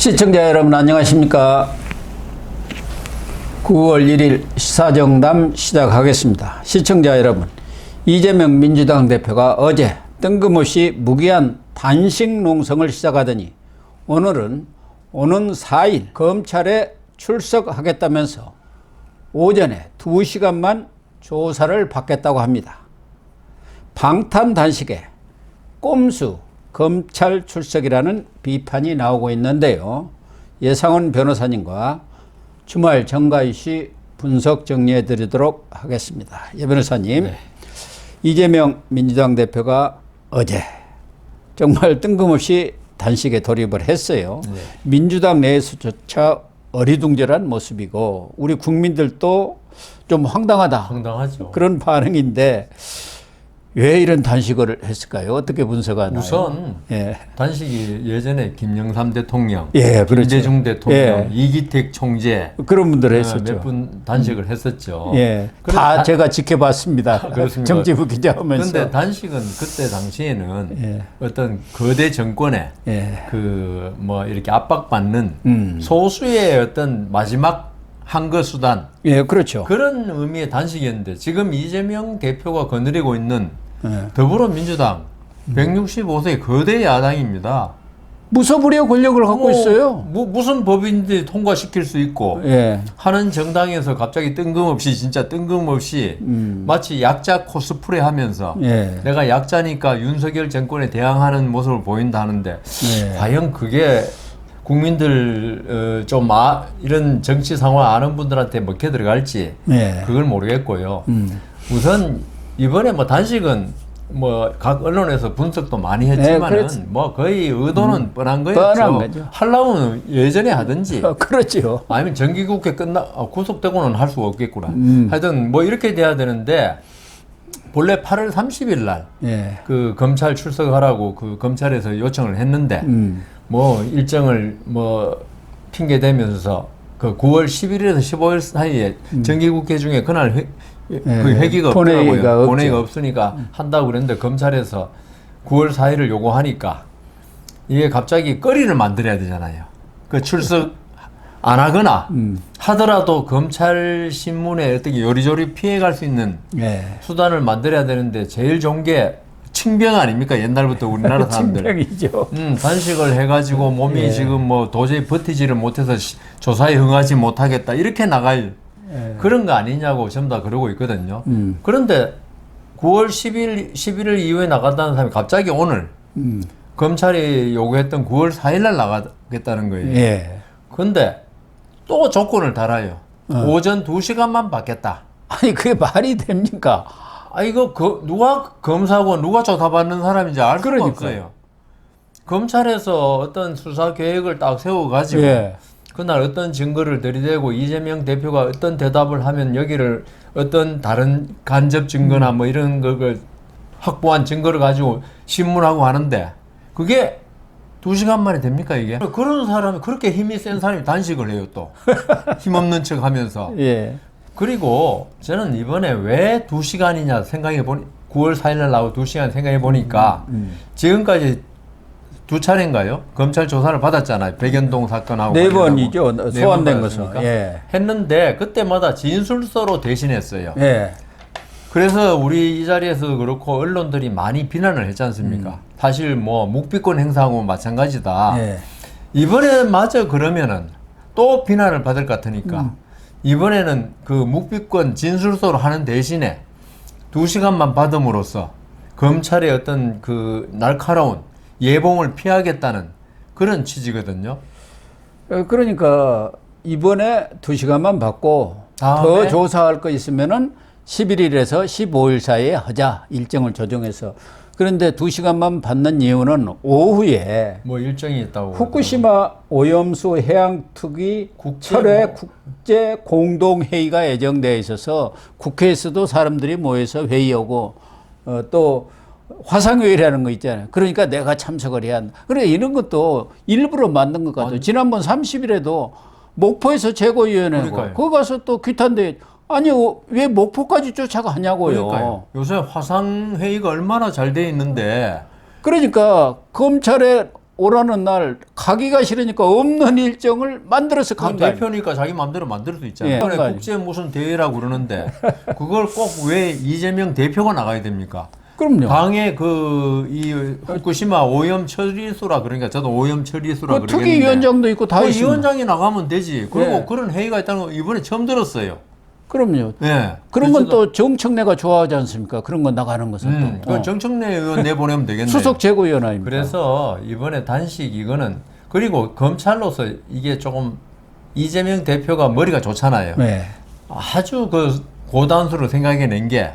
시청자 여러분 안녕하십니까. 9월 1일 시사정담 시작하겠습니다. 시청자 여러분, 이재명 민주당 대표가 어제 뜬금없이 무기한 단식 농성을 시작하더니 오늘은 오는 4일 검찰에 출석하겠다면서 오전에 2시간만 조사를 받겠다고 합니다. 방탄 단식에 꼼수 검찰 출석이라는 비판이 나오고 있는데요. 예상원 변호사님과 주말 정가 이슈 분석 정리해 드리도록 하겠습니다. 예 변호사님, 네. 이재명 민주당 대표가 어제 정말 뜬금없이 단식에 돌입을 했어요. 네. 민주당 내에서조차 어리둥절한 모습이고 우리 국민들도 좀 황당하죠. 그런 반응인데 왜 이런 단식을 했을까요? 어떻게 분석하나요? 우선 단식이 예전에 김영삼 대통령, 그렇죠. 김대중 대통령, 이기택 총재 그런 분들 했었죠. 몇 분 단식을 했었죠. 다 제가 지켜봤습니다. 그렇습니다. 정치부 기자하면서. 그런데 단식은 그때 당시에는 어떤 거대 정권에 그 뭐 이렇게 압박받는 소수의 어떤 마지막 항거 수단. 그렇죠. 그런 의미의 단식이었는데 지금 이재명 대표가 거느리고 있는 더불어민주당 165세 거대 야당입니다. 무소불위의 권력을 갖고 있어요. 무슨 법인지 통과시킬 수 있고 하는 정당에서 갑자기 뜬금없이 마치 약자 코스프레 하면서 내가 약자니까 윤석열 정권에 대항하는 모습을 보인다는데 과연 그게 국민들 이런 정치 상황 아는 분들한테 먹혀 들어갈지 그걸 모르겠고요. 우선 이번에 뭐 단식은 뭐 각 언론에서 분석도 많이 했지만은 뭐 거의 의도는 뻔한 거였죠. 하려면 예전에 하든지. 그렇죠. 아니면 정기국회 구속되고는 할 수가 없겠구나. 하여튼 뭐 이렇게 돼야 되는데 본래 8월 30일 날 그 검찰 출석하라고 그 검찰에서 요청을 했는데 뭐 일정을 뭐 핑계 대면서 그 9월 10일에서 15일 사이에 정기국회 중에 그날 그 회기가 없더라고요. 본회의가 없으니까 한다고 그랬는데 검찰에서 9월 4일을 요구하니까 이게 갑자기 거리를 만들어야 되잖아요. 그 출석 안 하거나 하더라도 검찰 신문에 어떻게 요리조리 피해갈 수 있는 수단을 만들어야 되는데 제일 좋은 게 층병 아닙니까? 옛날부터 우리나라 사람들. 층병이죠. 단식을 해가지고 몸이 지금 뭐 도저히 버티지를 못해서 조사에 응하지 못하겠다 이렇게 나갈 그런 거 아니냐고 전부 다 그러고 있거든요. 그런데 9월 11일 이후에 나간다는 사람이 갑자기 오늘 검찰이 요구했던 9월 4일 날 나가겠다는 거예요. 그런데 또 조건을 달아요. 오전 2시간만 받겠다. 아니 그게 말이 됩니까? 이거 누가 검사고 누가 조사받는 사람인지 알 수가 없어요. 검찰에서 어떤 수사 계획을 딱 세워가지고 그날 어떤 증거를 들이대고 이재명 대표가 어떤 대답을 하면 여기를 어떤 다른 간접 증거나 뭐 이런 걸 확보한 증거를 가지고 신문하고 하는데 그게 2시간 만에 됩니까 이게? 그런 사람이 그렇게 힘이 센 사람이 단식을 해요 또. 힘없는 척 하면서. 그리고 저는 이번에 왜 2시간이냐 생각해보니 9월 4일날 나오고 2시간 생각해보니까 지금까지 2차례인가요? 검찰 조사를 받았잖아요. 백연동 사건하고 4번이죠. 소환된 것은. 했는데 그때마다 진술서로 대신했어요. 그래서 우리 이 자리에서 그렇고 언론들이 많이 비난을 했지 않습니까? 사실 뭐 묵비권 행사하고 마찬가지다. 이번에 마저 그러면은 또 비난을 받을 것 같으니까 이번에는 그 묵비권 진술서로 하는 대신에 2시간만 받음으로써 검찰의 어떤 그 날카로운 예봉을 피하겠다는 그런 취지거든요. 그러니까 이번에 2시간만 받고 더 조사할 거 있으면은 11일에서 15일 사이에 하자. 일정을 조정해서. 그런데 2시간만 받는 이유는 오후에 뭐 일정이 있다고 후쿠시마 오염수 해양 투기 철회 국제 공동 회의가 예정되어 있어서 국회에서도 사람들이 모여서 회의하고 또 화상회의라는 거 있잖아요. 그러니까 내가 참석을 해야 한다. 그래 이런 것도 일부러 만든 것 같아요. 지난번 30일에도 목포에서 최고위원회고 거기 가서 또 규탄대 아니 왜 목포까지 쫓아가냐고요. 그러니까요. 요새 화상회의가 얼마나 잘 돼 있는데 그러니까 검찰에 오라는 날 가기가 싫으니까 없는 일정을 만들어서 간 거예요. 대표니까 자기 마음대로 만들 수 있잖아요. 예, 이번에 그러니까요. 국제 무슨 대회라고 그러는데 그걸 꼭 왜 이재명 대표가 나가야 됩니까? 그럼요. 방에 이 후쿠시마 오염 처리소라 그러니까 저도 오염 처리소라 그 그러겠는데 특위위원장도 있고 다 있습니다. 위원장이 나가면 되지. 그리고 예. 그런 회의가 있다는 거 이번에 처음 들었어요. 그럼요. 예. 그런 건 또 정청래가 좋아하지 않습니까? 그런 건 나가는 것은 또. 그 정청래 의원 내보내면 되겠네요. 수석 최고위원 아닙니까? 그래서 이번에 단식 이거는 그리고 검찰로서 이게 조금 이재명 대표가 머리가 좋잖아요. 네. 아주 그 고단수로 생각해낸 게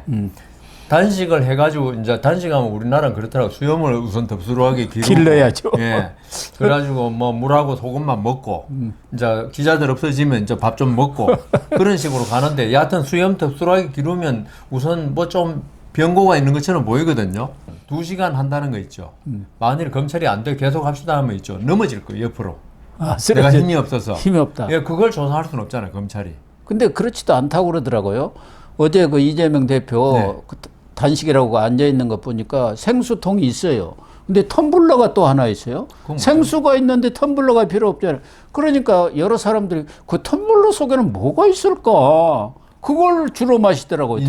단식을 해가지고 이제 단식하면 우리나라는 그렇더라고 수염을 우선 덥수룩하게 길러야죠. 예. 그래가지고 뭐 물하고 소금만 먹고 이제 기자들 없어지면 이제 밥 좀 먹고 그런 식으로 가는데 여하튼 수염 덥수룩하게 기르면 우선 뭐 좀 병고가 있는 것처럼 보이거든요. 2시간 한다는 거 있죠. 만일 검찰이 안 돼 계속 합시다 하면 있죠. 넘어질 거예요 옆으로. 아, 내가 힘이 없어서. 힘이 없다. 예, 그걸 조사할 수는 없잖아요 검찰이. 근데 그렇지도 않다고 그러더라고요. 어제 그 이재명 대표 네. 그 단식이라고 앉아 있는 거 보니까 생수통이 있어요. 근데 텀블러가 또 하나 있어요. 생수가 있는데 텀블러가 필요 없잖아요. 그러니까 여러 사람들이 그 텀블러 속에는 뭐가 있을까? 그걸 주로 마시더라고요.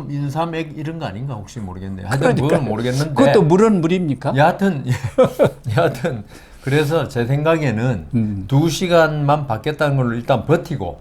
인삼액 이런 거 아닌가 혹시 모르겠네요. 하여튼 그건 모르겠는데. 그것도 물은 물입니까? 여하튼 그래서 제 생각에는 2시간만 받겠다는 걸로 일단 버티고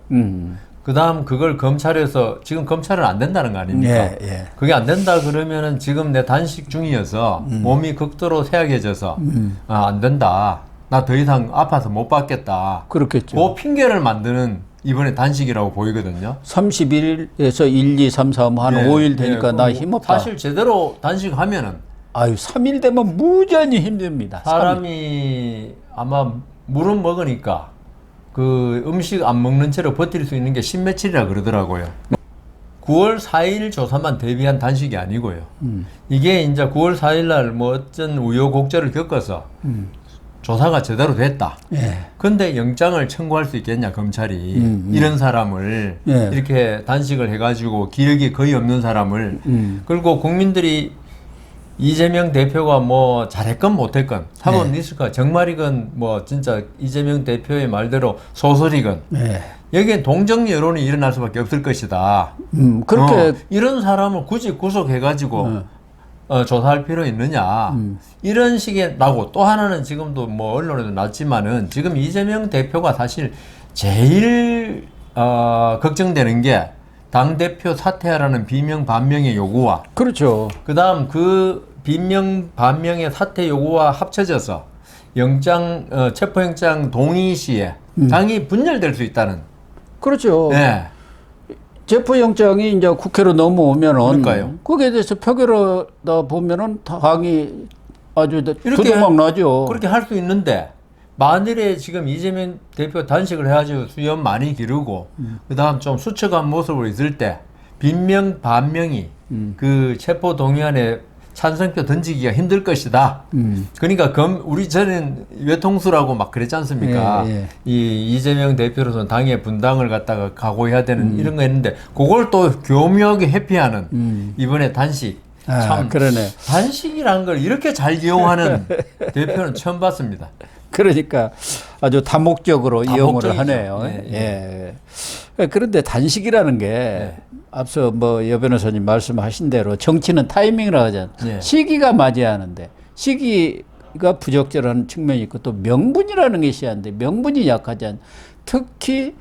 그다음 그걸 검찰에서 지금 검찰은 안 된다는 거 아닙니까? 예, 예. 그게 안 된다 그러면은 지금 내 단식 중이어서 몸이 극도로 쇠약해져서 안 된다. 나 더 이상 아파서 못 받겠다. 그렇겠죠. 그 핑계를 만드는 이번에 단식이라고 보이거든요. 31일에서 1, 2, 3, 4, 한 5일 되니까 나 힘없다. 사실 제대로 단식하면은 아유, 3일 되면 무지하게 힘듭니다. 사람이 아마 물은 먹으니까 그 음식 안 먹는 채로 버틸 수 있는 게 십며칠이라 그러더라고요. 9월 4일 조사만 대비한 단식이 아니고요. 이게 이제 9월 4일 날 뭐 어떤 우여곡절을 겪어서 조사가 제대로 됐다. 예. 근데 영장을 청구할 수 있겠냐 검찰이 이런 사람을 예. 이렇게 단식을 해가지고 기력이 거의 없는 사람을 그리고 국민들이 이재명 대표가 뭐 잘했건 못했건 한번 있을까 정말이건 뭐 진짜 이재명 대표의 말대로 소설이건 예. 여기에 동정 여론이 일어날 수밖에 없을 것이다. 그렇게 이런 사람을 굳이 구속해가지고 조사할 필요 있느냐 이런 식의 나고 또 하나는 지금도 뭐 언론에도 났지만은 지금 이재명 대표가 사실 제일 걱정되는 게 당대표 사퇴하라는 비명 반명의 요구와 그렇죠. 그다음 그 비명 반명의 사퇴 요구와 합쳐져서 체포영장 동의 시에 당이 분열될 수 있다는. 그렇죠. 네. 체포영장이 이제 국회로 넘어오면은 그러니까요. 거기에 대해서 표결하다 보면은 당이 아주 이렇게 두두막 나죠. 그렇게 할 수 있는데 만일에 지금 이재명 대표 단식을 해가지고 수염 많이 기르고 그다음 좀 수척한 모습으로 있을 때 빈명 반명이 그 체포 동의안에 찬성표 던지기가 힘들 것이다. 그러니까 우리 전엔 외통수라고 막 그랬지 않습니까? 예, 예. 이 이재명 대표로서는 당의 분당을 갖다가 각오해야 되는 이런 거 했는데 그걸 또 교묘하게 회피하는 이번에 단식. 참 그러네. 단식이라는 걸 이렇게 잘 이용하는 대표는 처음 봤습니다. 그러니까 아주 다목적으로 이용을 다목적이죠. 하네요. 예, 예. 그런데 단식이라는 게 앞서 뭐 여 변호사님 말씀하신 대로 정치는 타이밍이라고 하잖아요. 예. 시기가 맞아야 하는데 시기가 부적절한 측면이 있고 또 명분이라는 것이 있는데 명분이 약하지 않. 특히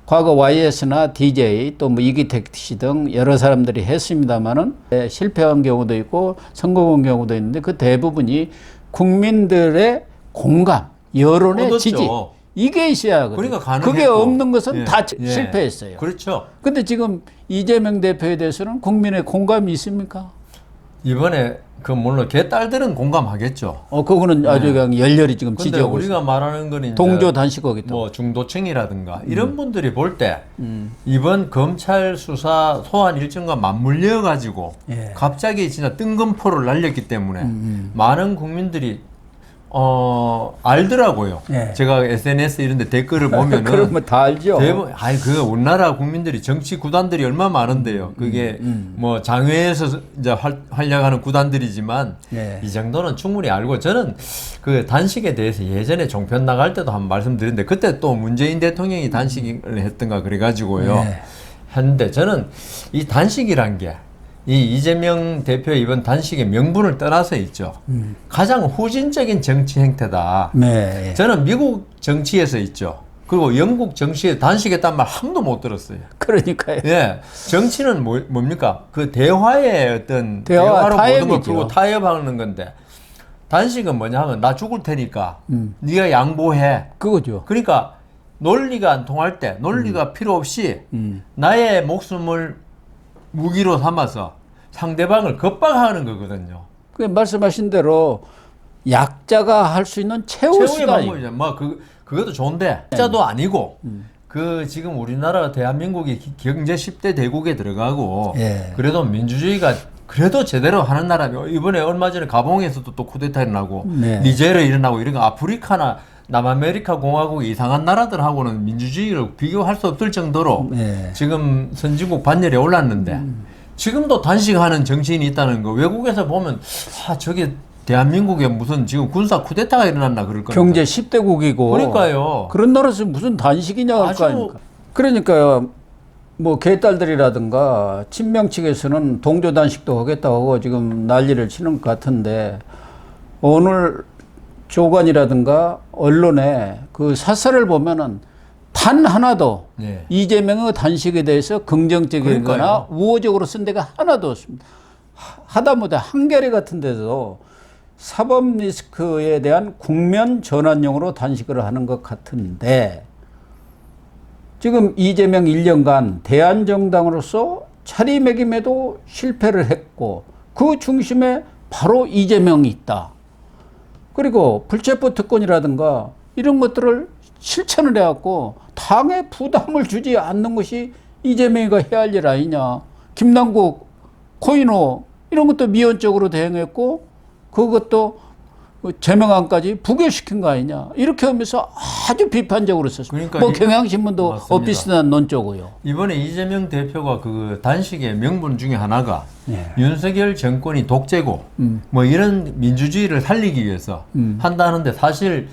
과거 YS나 DJ 또 뭐 이기택 씨 등 여러 사람들이 했습니다마는 실패한 경우도 있고 성공한 경우도 있는데 그 대부분이 국민들의 공감, 여론의 얻었죠. 지지 이게 있어야 하거든요. 그러니까 가능했고. 그게 없는 것은 예. 다 예. 실패했어요. 그렇죠. 근데 지금 이재명 대표에 대해서는 국민의 공감이 있습니까? 이번에 물론 걔 딸들은 공감하겠죠. 그거는 아주 그냥 열렬히 지금 근데 지지하고 우리가 있어요. 말하는 건 이제 동조 단식거기 또. 뭐 중도층이라든가 이런 분들이 볼 때 이번 검찰 수사 소환 일정과 맞물려 가지고 예. 갑자기 진짜 뜬금포를 날렸기 때문에 많은 국민들이 알더라고요. 예. 제가 SNS 이런 데 댓글을 보면은. 그러면 다 알죠. 그 우리나라 국민들이 정치 구단들이 얼마나 많은데요. 그게 뭐 장외에서 이제 활약하는 구단들이지만 예. 이 정도는 충분히 알고 저는 그 단식에 대해서 예전에 종편 나갈 때도 한번 말씀드렸는데 그때 또 문재인 대통령이 단식을 했던가 그래가지고요. 예. 했는데 저는 이 단식이란 게 이 이재명 대표 이번 단식의 명분을 떠나서 있죠. 가장 후진적인 정치 행태다. 네. 저는 미국 정치에서 있죠. 그리고 영국 정치에 단식했단 말 한 번도 못 들었어요. 그러니까요. 예, 정치는 뭡니까? 그 대화의 어떤 대화, 대화로 모든 걸 타협이죠. 풀고 타협하는 건데 단식은 뭐냐 하면 나 죽을 테니까 네가 양보해. 그거죠. 그러니까 논리가 안 통할 때 논리가 필요 없이 나의 목숨을 무기로 삼아서 상대방을 겁박하는 거거든요. 그 말씀하신 대로 약자가 할 수 있는 최후 최후의 수단이. 방법이죠. 뭐 그것도 좋은데 약자도 아니고 그 지금 우리나라 대한민국이 경제 10대 대국에 들어가고 예. 그래도 민주주의가 그래도 제대로 하는 나라. 이번에 얼마 전에 가봉에서도 또 쿠데타 일어나고 네. 니제르 일어나고 이런 거 아프리카나 남아메리카 공화국 이상한 나라들하고는 민주주의를 비교할 수 없을 정도로 네. 지금 선진국 반열에 올랐는데 지금도 단식하는 정치인이 있다는 거 외국에서 보면 저게 대한민국에 무슨 지금 군사 쿠데타가 일어났나 그럴 거예요. 경제 10대국이고. 그러니까요. 그런 나라에서 무슨 단식이냐 할 거 아주- 아닙니까. 그러니까요. 뭐 개딸들이라든가 친명 측에서는 동조 단식도 하겠다고 하고 지금 난리를 치는 것 같은데 오늘 조간이라든가 언론에 그 사설을 보면은 단 하나도 네. 이재명의 단식에 대해서 긍정적이거나 그러니까요. 우호적으로 쓴 데가 하나도 없습니다. 하다못해 한겨레 같은 데서 사법 리스크에 대한 국면 전환용으로 단식을 하는 것 같은데 지금 이재명 1년간 대한정당으로서 차리매김에도 실패를 했고 그 중심에 바로 이재명이 있다. 그리고 불체포 특권이라든가 이런 것들을 실천을 해갖고 당에 부담을 주지 않는 것이 이재명이가 해야 할 일 아니냐. 김남국, 코이노 이런 것도 미온적으로 대응했고 그것도 제명안까지 부결시킨 거 아니냐. 이렇게 하면서 아주 비판적으로 썼습니다. 그러니까 뭐 경향신문도 맞습니다. 엇비슷한 논조고요. 이번에 이재명 대표가 그 단식의 명분 중에 하나가 예. 윤석열 정권이 독재고 뭐 이런 민주주의를 살리기 위해서 한다는데 사실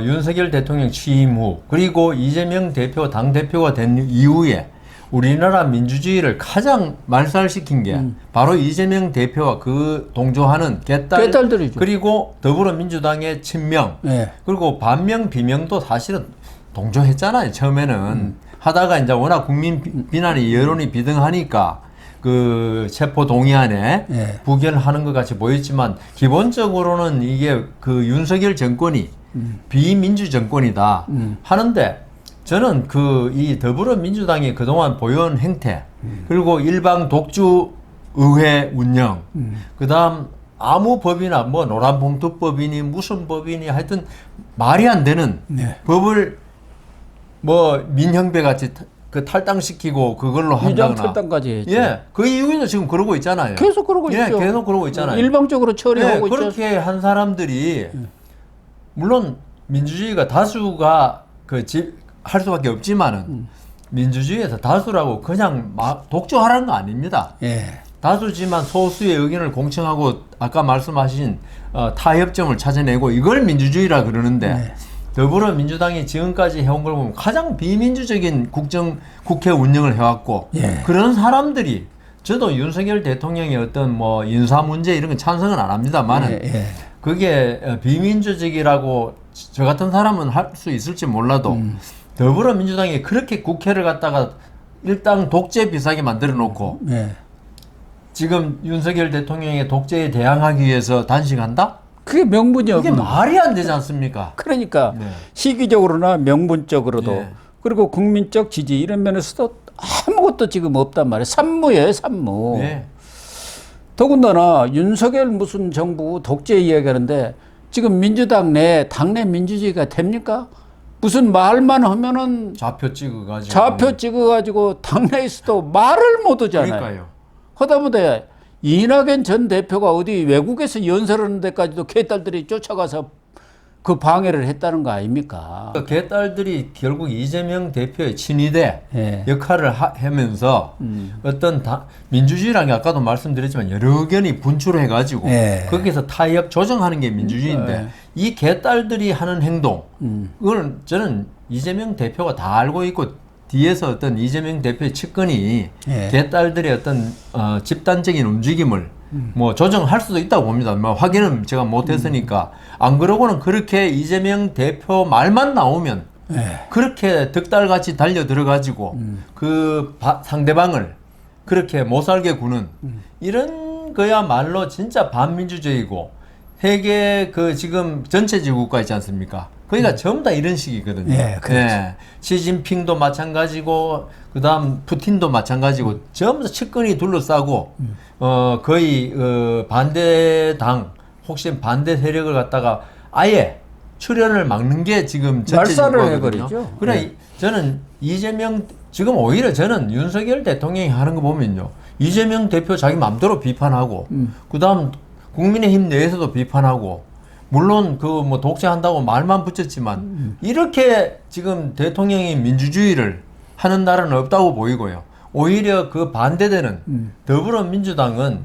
윤석열 대통령 취임 후 그리고 이재명 대표 당대표가 된 이후에 우리나라 민주주의를 가장 말살시킨 게 바로 이재명 대표와 그 동조하는 개딸들이죠. 그리고 더불어민주당의 친명 예. 그리고 반명 비명도 사실은 동조했잖아요. 처음에는 하다가 이제 워낙 국민 비난이 여론이 비등하니까 그 체포 동의안에 예. 부결하는 것 같이 보였지만 기본적으로는 이게 그 윤석열 정권이 비민주 정권이다 하는데 저는 그 이 더불어민주당이 그동안 보여온 행태 그리고 일방 독주 의회 운영 그다음 아무 법이나 뭐 노란봉투법이니 무슨 법이니 하여튼 말이 안 되는 네. 법을 뭐 민형배 같이 그 탈당시키고 그걸로 위장 한다거나 탈당까지 했죠. 예, 그 이후에도 지금 그러고 있잖아요. 계속 그러고 예, 있죠. 계속 그러고 있잖아요. 일방적으로 처리하고 예, 있죠. 그렇게 한 사람들이 물론 민주주의가 다수가 할 수밖에 없지만은 민주주의에서 다수라고 그냥 막 독조하라는 거 아닙니다. 예. 다수지만 소수의 의견을 공청하고 아까 말씀하신 타협점을 찾아내고 이걸 민주주의라 그러는데 네. 더불어민주당이 지금까지 해온 걸 보면 가장 비민주적인 국회 운영을 해왔고 예. 그런 사람들이 저도 윤석열 대통령의 어떤 뭐 인사 문제 이런 건 찬성은 안 합니다만은 예, 예. 그게 비민주적이라고 저 같은 사람은 할 수 있을지 몰라도 더불어민주당이 그렇게 국회를 갖다가 일당 독재 비슷하게 만들어 놓고 예. 지금 윤석열 대통령의 독재에 대항하기 위해서 단식한다? 그게 명분이 이게 없는. 말이 안 되지 않습니까? 그러니까 네. 시기적으로나 명분적으로도 예. 그리고 국민적 지지 이런 면에서도 아무것도 지금 없단 말이에요. 산무예요, 산무. 네. 더군다나 윤석열 무슨 정부 독재 이야기하는데 지금 민주당 내 당내 민주주의가 됩니까? 무슨 말만 하면은 좌표 찍어가지고. 좌표 찍어가지고 당내에서도 말을 못 하잖아요. 그러니까요. 하다못해 이낙연 전 대표가 어디 외국에서 연설하는 데까지도 개딸들이 쫓아가서 그 방해를 했다는 거 아닙니까? 그 개딸들이 결국 이재명 대표의 친위대 예. 역할을 하면서 어떤 민주주의라는 게 아까도 말씀드렸지만 여러 견이 분출해가지고 예. 거기서 타협 조정하는 게 민주주의인데 이 개딸들이 하는 행동 그걸 저는 이재명 대표가 다 알고 있고 뒤에서 어떤 이재명 대표의 측근이 예. 개딸들의 어떤 집단적인 움직임을 뭐 조정할 수도 있다고 봅니다. 뭐 확인은 제가 못했으니까 안 그러고는 그렇게 이재명 대표 말만 나오면 예. 그렇게 득달같이 달려 들어가지고 그 상대방을 그렇게 못 살게 구는 이런 거야말로 진짜 반민주적이고 세계 그 지금 전체주의 국가 있지 않습니까? 그러니까 전부 다 이런 식이거든요. 예, 그렇죠. 예. 시진핑도 마찬가지고 그다음 푸틴도 마찬가지고 전부 다 측근이 둘러싸고 거의 반대당 혹시 반대 세력을 갖다가 아예 출연을 막는 게 지금 전체주의 말살을 국가거든요. 해버리죠. 그래 예. 저는 이재명 지금 오히려 저는 윤석열 대통령이 하는 거 보면요. 이재명 대표 자기 마음대로 비판하고 그다음 국민의힘 내에서도 비판하고 물론 그 뭐 독재한다고 말만 붙였지만 이렇게 지금 대통령이 민주주의를 하는 나라는 없다고 보이고요. 오히려 그 반대되는 더불어민주당은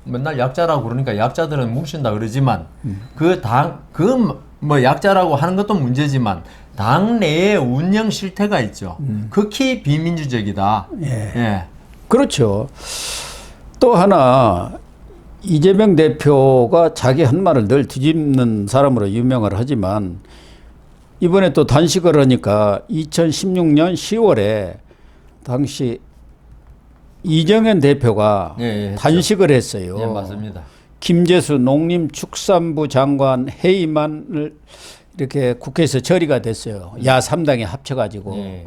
맨날 약자라고 그러니까 약자들은 뭉친다 그러지만 그 뭐 약자라고 하는 것도 문제지만 당 내에 운영 실태가 있죠. 극히 비민주적이다. 예. 예. 그렇죠. 또 하나 이재명 대표가 자기 한 말을 늘 뒤집는 사람으로 유명을 하지만 이번에 또 단식을 하니까 2016년 10월에 당시 이정현 대표가 예, 단식을 했어요. 예, 맞습니다. 김재수 농림축산부 장관 해임안을 이렇게 국회에서 처리가 됐어요. 야 3당이 합쳐가지고. 예.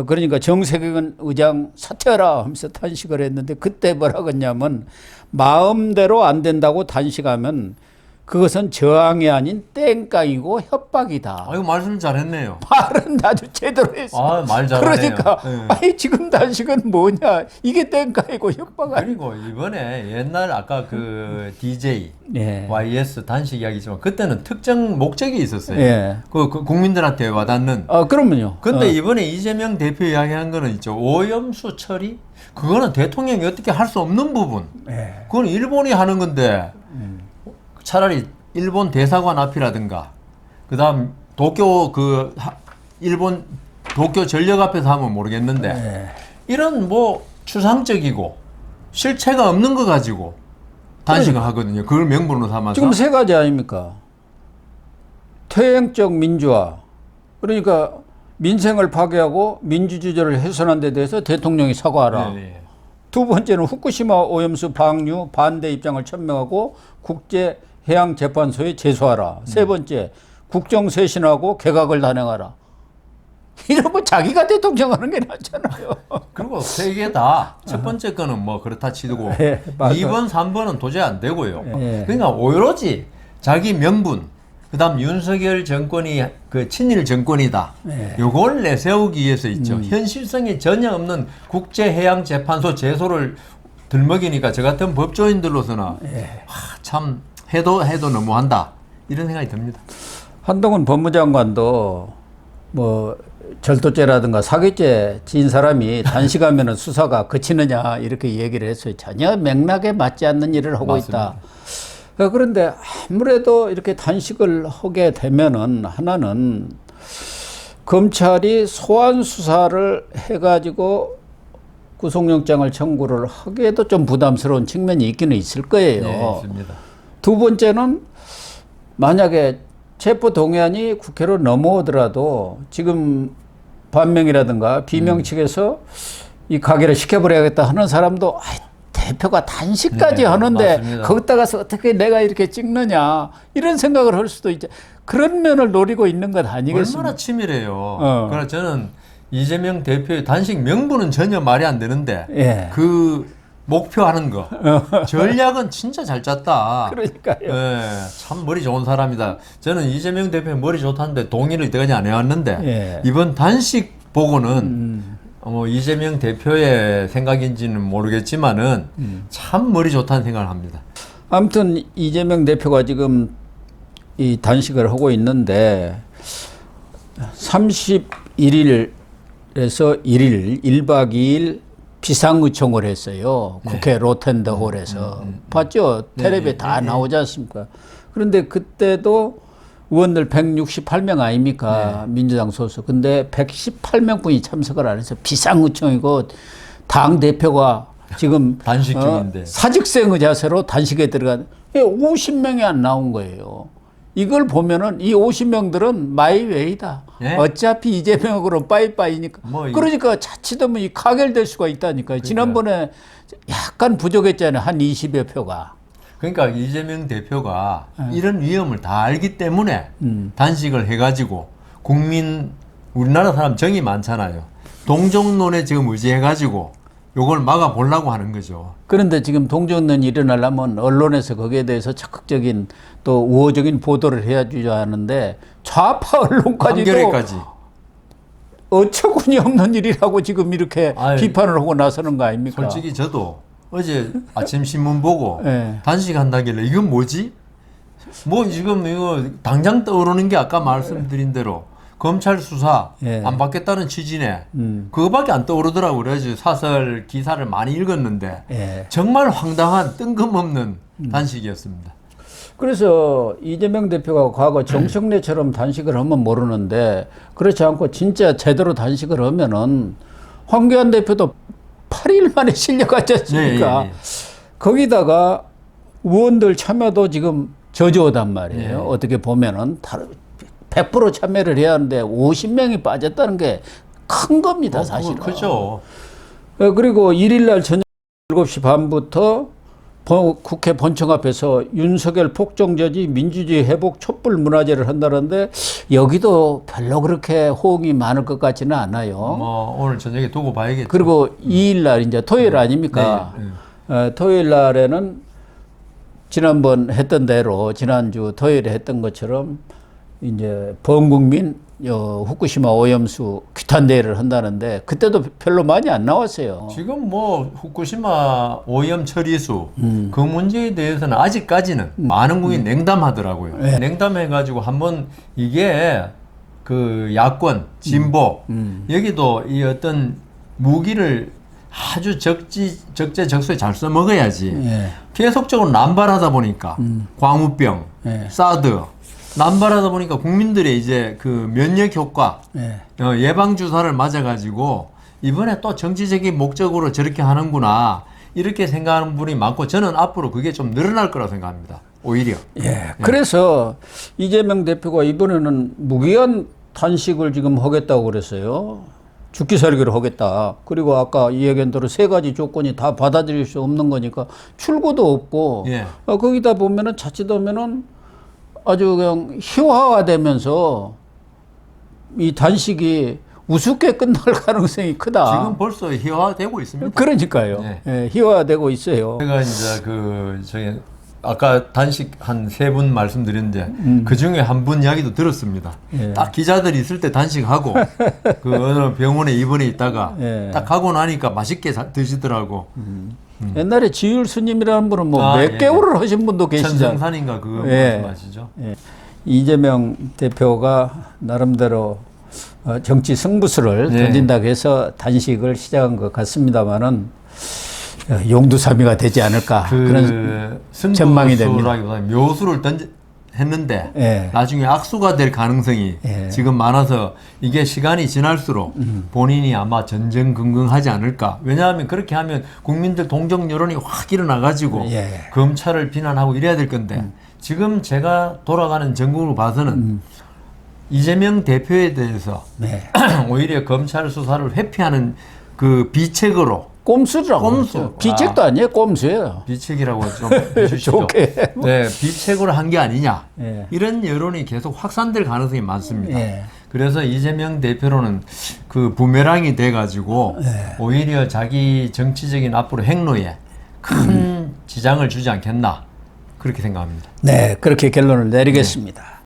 그러니까 정세균 의장 사퇴하라 하면서 단식을 했는데 그때 뭐라 그랬냐면 마음대로 안 된다고 단식하면 그것은 저항이 아닌 땡깡이고 협박이다. 아이고 말씀 잘했네요. 말은 아주 제대로 했어. 아, 말 잘하네요. 그러니까 네. 아니 지금 단식은 뭐냐 이게 땡깡이고 협박 아니. 그리고 이번에 옛날 아까 그 DJ, 예. YS 단식 이야기지만 그때는 특정 목적이 있었어요. 예. 그 국민들한테 와닿는. 그러면요. 근데 이번에 이재명 대표 이야기한 거는 있죠. 오염수 처리? 그거는 대통령이 어떻게 할 수 없는 부분. 예. 그건 일본이 하는 건데 차라리 일본 대사관 앞이라든가 그다음 도쿄 일본 도쿄 전력 앞에서 하면 모르겠는데 예. 이런 뭐 추상적이고 실체가 없는 거 가지고 단식을 하거든요. 그걸 명분으로 삼아서. 지금 세 가지 아닙니까? 퇴행적 민주화. 그러니까 민생을 파괴하고 민주주의를 훼손한 데 대해서 대통령이 사과하라. 예, 예. 두 번째는 후쿠시마 오염수 방류 반대 입장을 천명하고 국제해양재판소에 제소하라. 세 번째, 국정쇄신하고 개각을 단행하라. 이러면 자기가 대통령 하는 게 낫잖아요. 그리고 세 개 다 첫 번째 거는 뭐 그렇다 치고 예, 맞아요. 2번, 3번은 도저히 안 되고요. 예. 그러니까 오로지 자기 명분 그다음 윤석열 정권이 그 친일 정권이다. 예. 요걸 내세우기 위해서 있죠. 현실성이 전혀 없는 국제해양재판소 제소를 들먹이니까 저 같은 법조인들로서는 참 해도 너무한다 이런 생각이 듭니다. 한동훈 법무장관도 뭐 절도죄라든가 사기죄 지은 사람이 단식하면 수사가 그치느냐 이렇게 얘기를 했어요. 전혀 맥락에 맞지 않는 일을 하고 맞습니다. 있다. 그런데 아무래도 이렇게 단식을 하게 되면은 하나는 검찰이 소환 수사를 해가지고 구속영장을 청구를 하기에도 좀 부담스러운 측면이 있기는 있을 거예요. 네, 있습니다. 두 번째는 만약에 체포동의안이 국회로 넘어오더라도 지금 반명이라든가 비명 측에서 이 가결을 시켜버려야겠다 하는 사람도 대표가 단식까지 네, 하는데 맞습니다. 거기다 가서 어떻게 내가 이렇게 찍느냐 이런 생각을 할 수도 있죠. 그런 면을 노리고 있는 것 아니겠습니까? 얼마나 치밀해요. 그래서 저는 이재명 대표의 단식 명분은 전혀 말이 안 되는데 예. 그 목표하는 거 전략은 진짜 잘 짰다. 그러니까요. 예, 참 머리 좋은 사람이다. 저는 이재명 대표 머리 좋다는데 동의를 이때까지 안 해왔는데 예. 이번 단식 보고는 이재명 대표의 생각인지는 모르겠지만은 참 머리 좋다는 생각을 합니다. 아무튼 이재명 대표가 지금 이 단식을 하고 있는데 31일에서 1일 1박 2일 비상의총을 했어요. 국회 로텐더홀에서. 봤죠? 텔레비에 다 나오지 않습니까? 그런데 그때도 의원들 168명 아닙니까? 민주당 소속. 근데 118명 분이 참석을 안 해서 비상의총이고 당 대표가 지금 단식 중인데 사직생의 자세로 단식에 들어간 50명이 안 나온 거예요. 이걸 보면은 이 50명들은 마이웨이다. 예? 어차피 이재명으로 빠이빠이니까. 뭐 그러니까 자칫하면 이 가결될 수가 있다니까요. 지난번에 약간 부족했잖아요. 한 20여 표가. 그러니까 이재명 대표가 이런 위험을 다 알기 때문에 단식을 해가지고 우리나라 사람 정이 많잖아요. 동정론에 지금 의지해가지고 요걸 막아보려고 하는 거죠. 그런데 지금 동정론이 일어나려면 언론에서 거기에 대해서 적극적인 또 우호적인 보도를 해야 주지 하는데 좌파 언론까지도 한겨레까지. 어처구니 없는 일이라고 지금 이렇게 비판을 하고 나서는 거 아닙니까? 솔직히 저도 어제 아침 신문 보고 네. 단식한다길래 이건 뭐지? 뭐 지금 이거 당장 떠오르는 게 아까 말씀드린 대로 검찰 수사 안 받겠다는 취지네. 그거밖에 안 떠오르더라고요. 그래서 사설 기사를 많이 읽었는데 정말 황당한 뜬금없는 단식이었습니다. 그래서 이재명 대표가 과거 정청래처럼 단식을 하면 모르는데 그렇지 않고 진짜 제대로 단식을 하면은 황교안 대표도 8일 만에 실려갔지 않습니까? 거기다가 의원들 참여도 지금 저조하단 말이에요. 어떻게 보면은 100% 참여를 해야 하는데 50명이 빠졌다는 게 큰 겁니다, 사실은. 그렇죠. 그리고 1일 날 저녁 7시 반부터 국회 본청 앞에서 윤석열 폭정저지 민주주의 회복 촛불 문화제를 한다는데 여기도 별로 그렇게 호응이 많을 것 같지는 않아요. 오늘 저녁에 두고 봐야겠죠. 그리고 2일 날 이제 토요일 아닙니까? 토요일 날에는 지난번 했던 대로 지난주 토요일에 했던 것처럼 이제 범국민 후쿠시마 오염수 규탄 대회를 한다는데 그때도 별로 많이 안 나왔어요. 지금 뭐 후쿠시마 오염 처리수 그 문제에 대해서는 아직까지는 많은 국민이 냉담하더라고요. 냉담해가지고 한번 이게 그 야권 진보 여기도 이 어떤 무기를 아주 적재적소에 잘 써먹어야지 계속적으로 남발하다 보니까 광우병, 사드 남발하다 보니까 국민들의 이제 그 면역 효과, 예방 주사를 맞아가지고 이번에 또 정치적인 목적으로 저렇게 하는구나 이렇게 생각하는 분이 많고 저는 앞으로 그게 좀 늘어날 거라고 생각합니다. 오히려. 그래서 이재명 대표가 이번에는 무기한 단식을 지금 하겠다고 그랬어요. 죽기 살기를 하겠다. 그리고 아까 이야기한 대로 3가지 조건이 다 받아들일 수 없는 거니까 출구도 없고 거기다 보면은 자칫하면은 아주 그냥 희화화되면서 이 단식이 우습게 끝날 가능성이 크다. 지금 벌써 희화화되고 있습니다. 그러니까요. 희화화되고 있어요. 제가 이제 저희 아까 단식 한 3분 말씀드렸는데 그 중에 한 분 이야기도 들었습니다. 딱 기자들이 있을 때 단식하고 그 어느 병원에 입원해 있다가 딱 가고 나니까 맛있게 드시더라고. 옛날에 지율 스님이라는 분은 뭐 몇 개월을 하신 분도 계시잖아요. 천성산인가 그거 말씀하시죠. 이재명 대표가 나름대로 정치 승부수를 던진다고 해서 단식을 시작한 것 같습니다만은 용두사미가 되지 않을까 그런 전망이 됩니다. 묘수를 했는데 나중에 악수가 될 가능성이 지금 많아서 이게 시간이 지날수록 본인이 아마 전전긍긍하지 않을까. 왜냐하면 그렇게 하면 국민들 동정 여론이 확 일어나가지고 검찰을 비난하고 이래야 될 건데 지금 제가 돌아가는 전국으로 봐서는 이재명 대표에 대해서 오히려 검찰 수사를 회피하는 그 비책으로 꼼수. 비책도 아니에요. 꼼수예요. 비책이라고 좀 해주시죠. 좋게. 비책으로 한 게 아니냐. 이런 여론이 계속 확산될 가능성이 많습니다. 그래서 이재명 대표로는 그 부메랑이 돼가지고 오히려 자기 정치적인 앞으로 행로에 큰 지장을 주지 않겠나. 그렇게 생각합니다. 네, 그렇게 결론을 내리겠습니다.